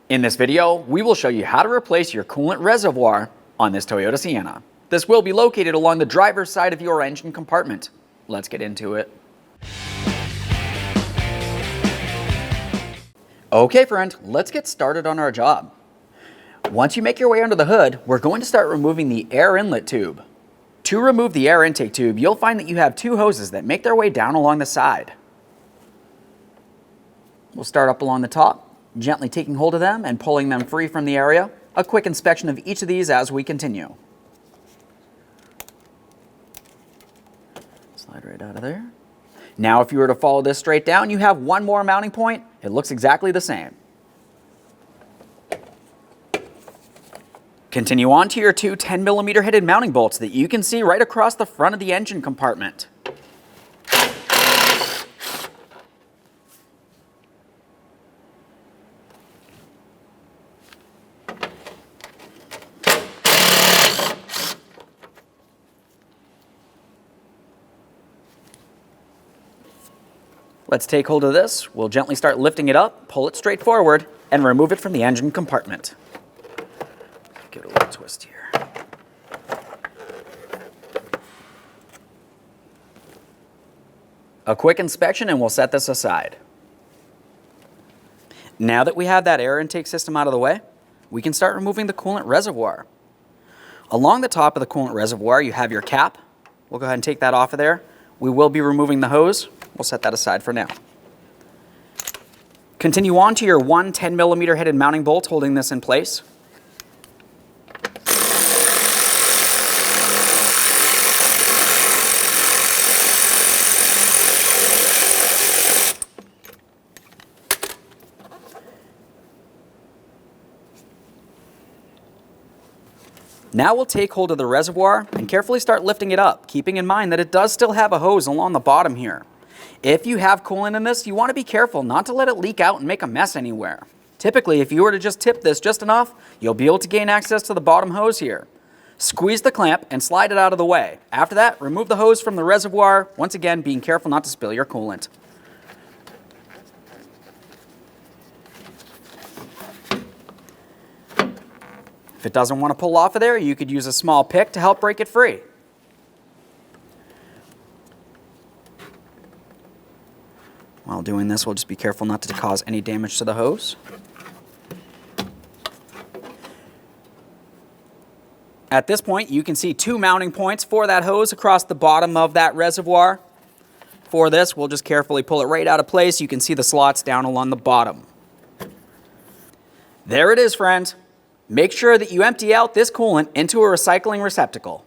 In this video, we will show you how to replace your coolant reservoir on this Toyota Sienna. This will be located along the driver's side of your engine compartment. Let's get into it. Okay friend, let's get started on our job. Once you make your way under the hood, we're going to start removing the air inlet tube. To remove the air intake tube, you'll find that you have two hoses that make their way down along the side. We'll start up along the top, gently taking hold of them and pulling them free from the area. A quick inspection of each of these as we continue. Slide right out of there. Now if you were to follow this straight down, you have one more mounting point. It looks exactly the same. Continue on to your two 10mm headed mounting bolts that you can see right across the front of the engine compartment. Let's take hold of this. We'll gently start lifting it up, pull it straight forward, and remove it from the engine compartment. Give it a little twist here. A quick inspection and we'll set this aside. Now that we have that air intake system out of the way, we can start removing the coolant reservoir. Along the top of the coolant reservoir, you have your cap. We'll go ahead and take that off of there. We will be removing the hose. We'll set that aside for now. Continue on to your one 10mm headed mounting bolt holding this in place. Now we'll take hold of the reservoir and carefully start lifting it up, keeping in mind that it does still have a hose along the bottom here. If you have coolant in this, you want to be careful not to let it leak out and make a mess anywhere. Typically, if you were to just tip this just enough, you'll be able to gain access to the bottom hose here. Squeeze the clamp and slide it out of the way. After that, remove the hose from the reservoir, once again being careful not to spill your coolant. If it doesn't want to pull off of there, you could use a small pick to help break it free. While doing this, we'll just be careful not to cause any damage to the hose. At this point, you can see two mounting points for that hose across the bottom of that reservoir. For this, we'll just carefully pull it right out of place. You can see the slots down along the bottom. There it is, friend. Make sure that you empty out this coolant into a recycling receptacle.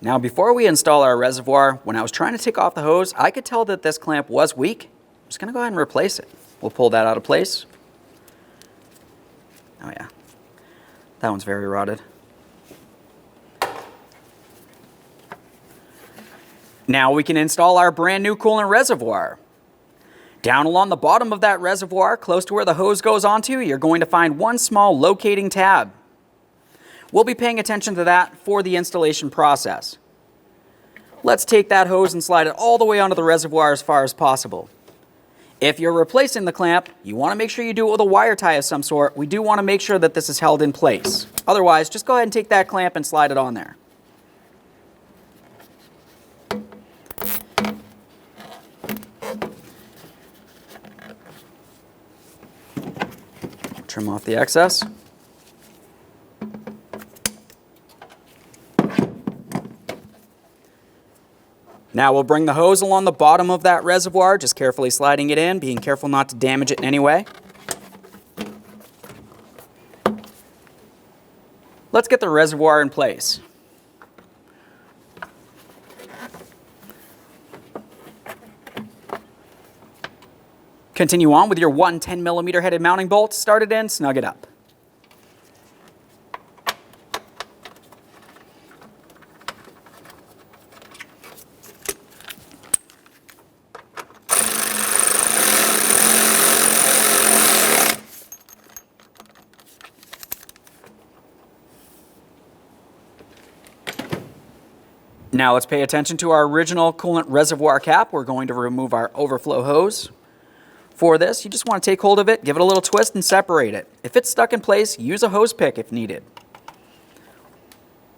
Now before we install our reservoir, when I was trying to take off the hose, I could tell that this clamp was weak. I'm just going to go ahead and replace it. We'll pull that out of place. Oh yeah, that one's very rotted. Now we can install our brand new coolant reservoir. Down along the bottom of that reservoir, close to where the hose goes onto, you're going to find one small locating tab. We'll be paying attention to that for the installation process. Let's take that hose and slide it all the way onto the reservoir as far as possible. If you're replacing the clamp, you want to make sure you do it with a wire tie of some sort. We do want to make sure that this is held in place. Otherwise, just go ahead and take that clamp and slide it on there. Trim off the excess. Now we'll bring the hose along the bottom of that reservoir, just carefully sliding it in, being careful not to damage it in any way. Let's get the reservoir in place. Continue on with your one 10mm headed mounting bolt, start it in, snug it up. Now let's pay attention to our original coolant reservoir cap. We're going to remove our overflow hose. For this, you just want to take hold of it, give it a little twist, and separate it. If it's stuck in place, use a hose pick if needed.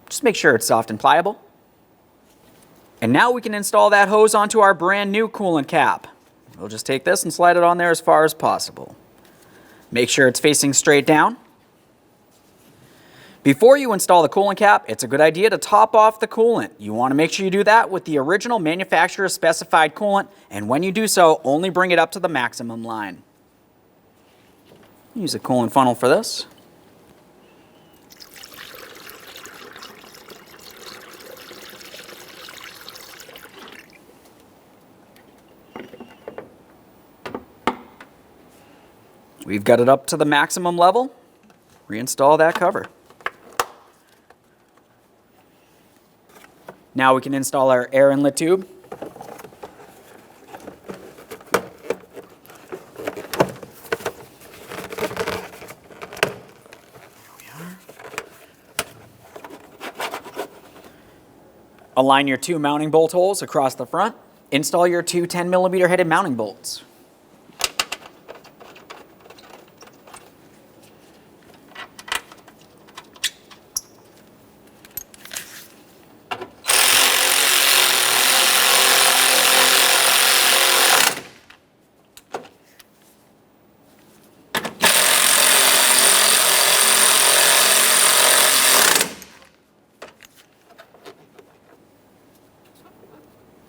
Just make sure it's soft and pliable. And now we can install that hose onto our brand new coolant cap. We'll just take this and slide it on there as far as possible. Make sure it's facing straight down. Before you install the coolant cap, it's a good idea to top off the coolant. You want to make sure you do that with the original manufacturer specified coolant, and when you do so, only bring it up to the maximum line. Use a coolant funnel for this. We've got it up to the maximum level. Reinstall that cover. Now we can install our air inlet tube. There we are. Align your 2 mounting bolt holes across the front. Install your 2 10mm headed mounting bolts.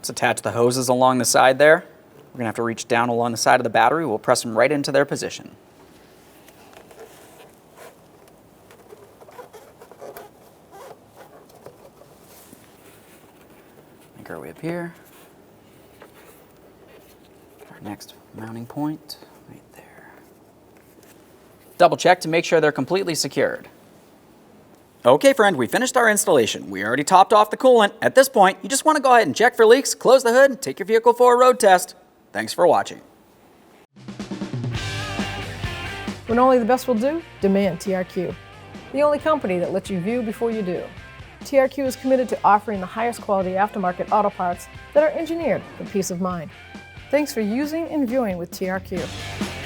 Let's attach the hoses along the side there. We're going to have to reach down along the side of the battery. We'll press them right into their position. Make our way up here. Our next mounting point, right there. Double check to make sure they're completely secured. Okay, friend, we finished our installation. We already topped off the coolant. At this point, you just want to go ahead and check for leaks, close the hood, and take your vehicle for a road test. Thanks for watching. When only the best will do, demand TRQ. The only company that lets you view before you do. TRQ is committed to offering the highest quality aftermarket auto parts that are engineered for peace of mind. Thanks for using and viewing with TRQ.